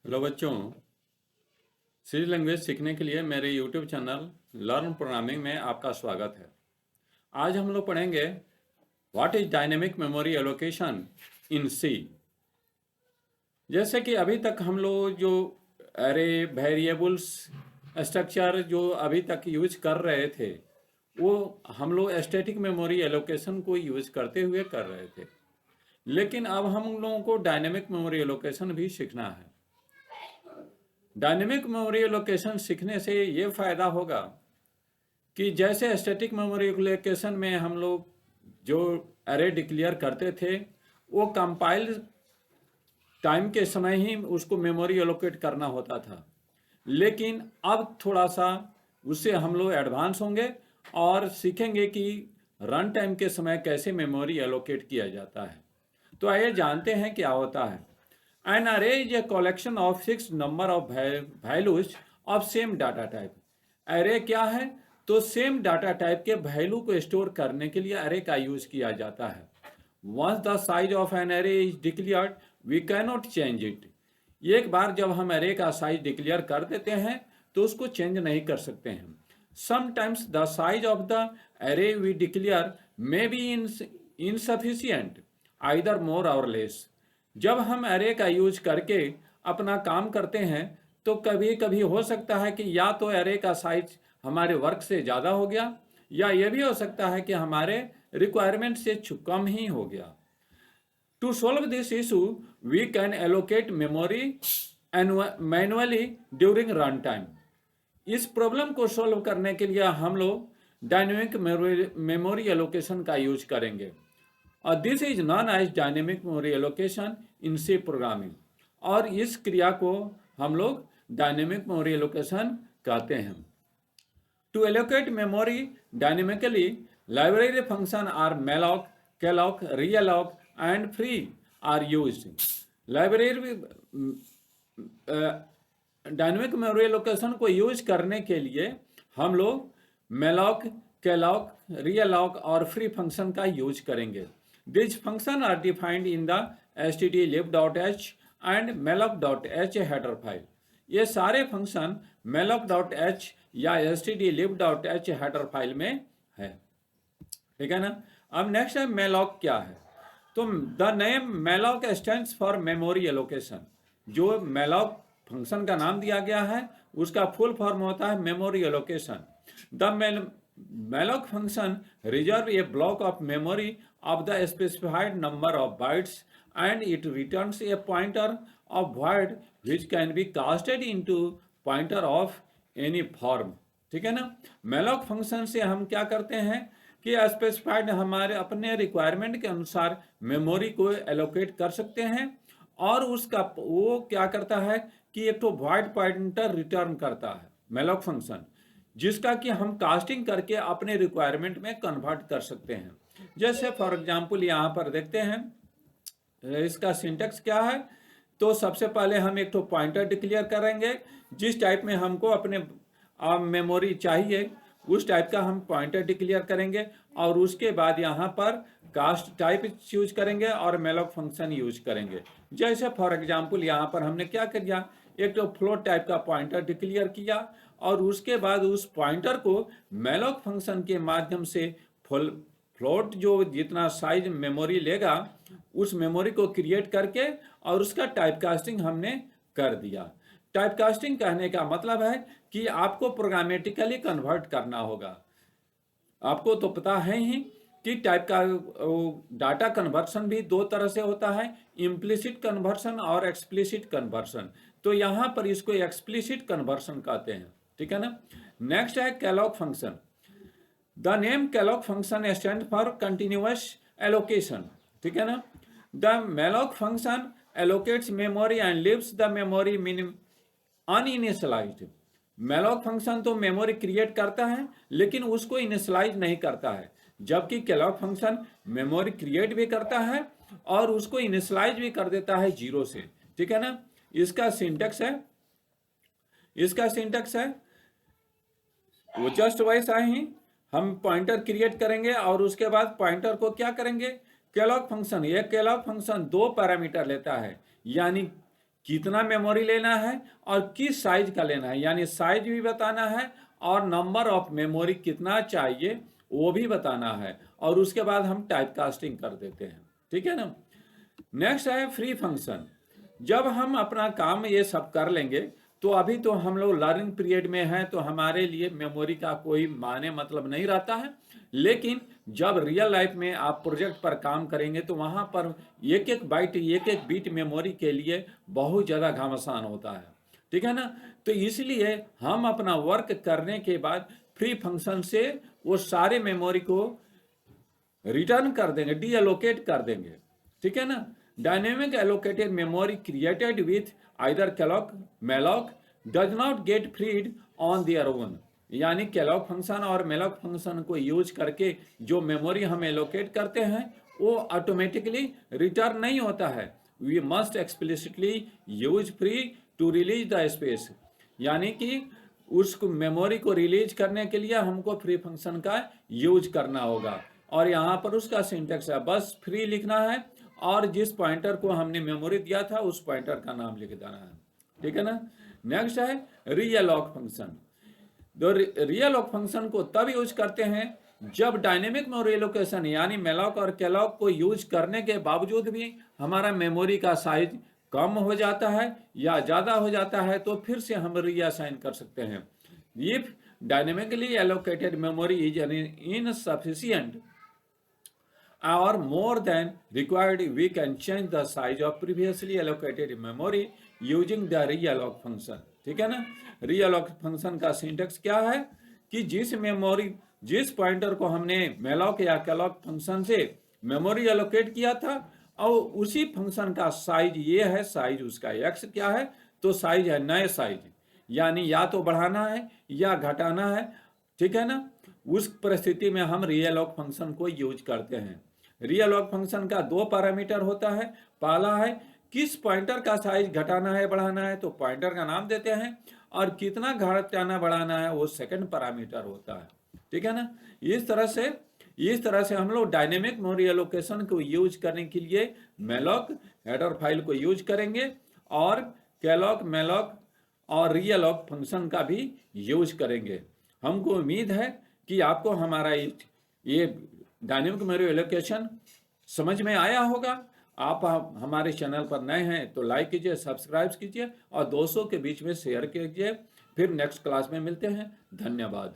Hello बच्चों, सी language सीखने के लिए मेरे यूट्यूब चैनल लर्न प्रोग्रामिंग में आपका स्वागत है। आज हम लोग पढ़ेंगे what is dynamic memory allocation in C. जैसे कि अभी तक हम लोग जो अरे वेरिएबल्स स्ट्रक्चर जो अभी तक यूज कर रहे थे वो हम लोग स्टैटिक मेमोरी एलोकेशन को यूज करते हुए कर रहे थे, लेकिन अब हम लोगों को डायनेमिक मेमोरी एलोकेशन भी सीखना है। डायनेमिक मेमोरी एलोकेशन सीखने से ये फायदा होगा कि जैसे स्टैटिक मेमोरी एलोकेशन में हम लोग जो अरे डिक्लेयर करते थे वो कंपाइल टाइम के समय ही उसको मेमोरी एलोकेट करना होता था, लेकिन अब थोड़ा सा उससे हम लोग एडवांस होंगे और सीखेंगे कि रन टाइम के समय कैसे मेमोरी एलोकेट किया जाता है। तो आइए जानते हैं क्या होता है। An array is a collection of fixed number of values of same data type. Array क्या है? तो सेम डाटा टाइप के वैल्यू को स्टोर करने के लिए अरे का यूज किया जाता है। Once the size of an array is declared, we cannot change it. एक बार जब हम अरे का साइज डिक्लेयर कर देते हैं तो उसको चेंज नहीं कर सकते हैं। Sometimes the size of the array we declare may be insufficient, either more or less. जब हम अरे का यूज करके अपना काम करते हैं तो कभी कभी हो सकता है कि या तो अरे का साइज हमारे वर्क से ज़्यादा हो गया या ये भी हो सकता है कि हमारे रिक्वायरमेंट से कम ही हो गया। To solve this issue we can allocate memory manually during run time. इस प्रॉब्लम को सॉल्व करने के लिए हम लोग डायनेमिक मेमोरी एलोकेशन का यूज करेंगे और this is known as dynamic memory allocation in C programming. और इस क्रिया को हम लोग डायनेमिक मेमोरी एलोकेशन कहते हैं। To allocate memory dynamically library function are malloc, calloc, realloc and free are used. Library dynamic memory allocation को use करने के लिए हम लोग malloc, calloc, realloc और फ्री फंक्शन का यूज करेंगे। These functions are defined in the stdlib.h and malloc.h header file. ये सारे फंक्शन malloc.h या stdlib.h हेडर फाइल में है, ठीक है ना। अब नेक्स्ट है malloc क्या है। तो the name malloc stands for memory allocation. जो malloc फंक्शन का नाम दिया गया है उसका फुल फॉर्म होता है memory allocation. The malloc function reserve a block of memory of the specified number of bytes and it returns a pointer of void which can be casted into pointer of any form, ठीक है ना। malloc function से हम क्या करते हैं कि specified हमारे अपने रिक्वायरमेंट के अनुसार मेमोरी को एलोकेट कर सकते हैं और उसका वो क्या करता है कि एक तो void पॉइंटर रिटर्न करता है malloc फंक्शन, जिसका कि हम कास्टिंग करके अपने रिक्वायरमेंट में कन्वर्ट कर सकते हैं। जैसे फॉर एग्जांपल यहाँ पर देखते हैं इसका सिंटेक्स क्या है। तो सबसे पहले हम एक तो पॉइंटर डिक्लेयर करेंगे, जिस टाइप में हमको अपने मेमोरी चाहिए उस टाइप का हम पॉइंटर डिक्लेयर करेंगे और उसके बाद यहाँ पर कास्ट टाइप यूज करेंगे और malloc फंक्शन यूज करेंगे। जैसे फॉर एग्जांपल यहाँ पर हमने क्या किया, एक तो फ्लोट टाइप का पॉइंटर डिक्लेयर किया और उसके बाद उस पॉइंटर को malloc फंक्शन के माध्यम से फ्लोट जो जितना साइज मेमोरी लेगा उस मेमोरी को क्रिएट करके और उसका टाइप कास्टिंग हमने कर दिया। टाइप कास्टिंग कहने का मतलब है कि आपको प्रोग्रामेटिकली कन्वर्ट करना होगा। आपको तो पता है ही कि टाइप का डाटा कन्वर्सन भी दो तरह से होता है, इम्प्लिसिट कन्वर्सन और एक्सप्लिसिट कन्वर्सन। तो यहाँ पर इसको एक्सप्लिसिट कन्वर्सन कहते हैं, ठीक है ना। नेक्स्ट है calloc function. The name calloc function stand for continuous allocation, ठीक है ना। The malloc function allocates memory and leaves the memory uninitialised. malloc function तो मेमोरी क्रिएट करता है लेकिन उसको इनिशियलाइज नहीं करता है, जबकि calloc फंक्शन मेमोरी क्रिएट भी करता है और उसको इनिशियलाइज भी कर देता है जीरो से, ठीक है ना। इसका सिंटेक्स है वो जस्ट वैसा ही हम पॉइंटर क्रिएट करेंगे और उसके बाद पॉइंटर को क्या करेंगे, calloc फंक्शन। ये calloc फंक्शन दो पैरामीटर लेता है, यानी कितना मेमोरी लेना है और किस साइज का लेना है, यानी साइज भी बताना है और नंबर ऑफ मेमोरी कितना चाहिए वो भी बताना है, और उसके बाद हम टाइप कास्टिंग कर देते हैं। ठीक है ना। नेक्स्ट है फ्री फंक्शन। जब हम अपना काम ये सब कर लेंगे तो अभी तो हम लोग लर्निंग पीरियड में हैं, तो हमारे लिए मेमोरी का कोई माने मतलब नहीं रहता है। लेकिन जब रियल लाइफ में आप प्रोजेक्ट पर काम करेंगे तो वहाँ पर एक एक बाइट एक एक बीट मेमोरी के लिए बहुत ज़्यादा घमासान होता है। ठीक है ना। तो इसलिए हम अपना वर्क करने के बाद फ्री फंक्शन से वो सारे मेमोरी को रिटर्न कर देंगे, डी एलोकेट कर देंगे। ठीक है ना। Dynamic allocated memory created with either calloc malloc does not get freed on their own, यानी कैलॉक फंक्शन और मेलॉक फंक्शन को यूज करके जो मेमोरी हम एलोकेट करते हैं वो ऑटोमेटिकली रिटर्न नहीं होता है। We must explicitly use free to release the space, यानी कि उस मेमोरी को रिलीज करने के लिए हमको फ्री फंक्शन का यूज करना होगा। और यहाँ पर उसका सिंटेक्स है, बस फ्री लिखना है और जिस पॉइंटर को हमने मेमोरी दिया था उस पॉइंटर का नाम लिख देना है। ठीक है ना। नेक्स्ट है रीअलॉक फंक्शन। तो रीअलॉक फंक्शन को तब यूज करते हैं जब डायनेमिक मेमोरी एलोकेशन यानी मेलॉक और कैलॉक को यूज करने के बावजूद भी हमारा मेमोरी का साइज कम हो जाता है या ज़्यादा हो जाता है, तो फिर से हम रीअसाइन कर सकते हैं। If dynamically allocated memory is insufficient or more than required, we can change the size of previously allocated memory using the realloc function। ठीक है ना। realloc function का सिंटेक्स क्या है कि जिस पॉइंटर को हमने मेलॉक या कैलॉक फंक्शन से मेमोरी एलोकेट किया था और उसी फंक्शन का साइज ये है, साइज उसका x क्या है, तो साइज है नए साइज, यानी या तो बढ़ाना है या घटाना है। ठीक है ना। उस परिस्थिति में हम रीअलॉक फंक्शन को यूज करते हैं। रीअलॉक फंक्शन का दो पैरामीटर होता है। पहला है किस पॉइंटर का साइज घटाना है बढ़ाना है, तो पॉइंटर का नाम देते हैं, और कितना घटाना बढ़ाना है वो सेकंड पैरामीटर होता है। ठीक है ना। इस तरह से हम लोग डायनेमिक मेमोरी एलोकेशन को यूज करने के लिए मेलॉक हेडर फाइल को यूज करेंगे और कैलॉक मेलॉक और रीअलॉक फंक्शन का भी यूज करेंगे। हमको उम्मीद है कि आपको हमारा ये डायनेमिक मेमोरी एलोकेशन समझ में आया होगा। आप हमारे चैनल पर नए हैं तो लाइक कीजिए, सब्सक्राइब कीजिए और दोस्तों के बीच में शेयर कीजिए। फिर नेक्स्ट क्लास में मिलते हैं। धन्यवाद।